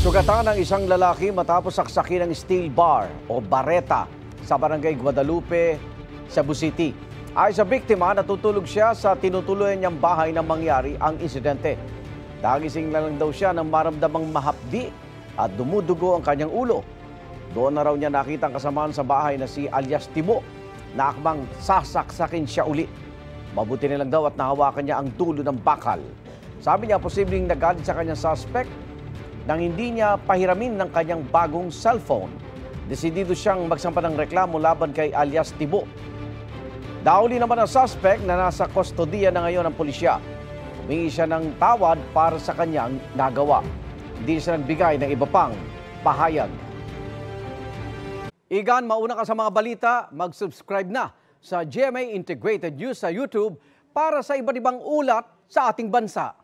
Sugatan ng isang lalaki matapos saksakin ng steel bar o bareta sa barangay Guadalupe, Cebu City. Ay sa biktima, natutulog siya sa tinutuloyan niyang bahay nang mangyari ang insidente. Nagising na lang daw siya nang maramdamang mahapdi at dumudugo ang kanyang ulo. Doon na raw niya nakita ang kasamaan sa bahay na si alias Tibo na akmang sasaksakin siya uli. Mabuti na lang daw at nahawakan niya ang dulo ng bakal. Sabi niya posibleng nagalit sa kanyang suspect nang hindi niya pahiramin ng kanyang bagong cellphone. Desidido siyang magsampa ng reklamo laban kay alias Tibo. Nahuli naman ang suspect na nasa kustodiya na ngayon ng pulisya. Humingi siya ng tawad para sa kanyang nagawa. Hindi siya nagbigay ng iba pang pahayag. Igan, mauna ka sa mga balita, mag-subscribe na sa GMA Integrated News sa YouTube para sa iba't ibang ulat sa ating bansa.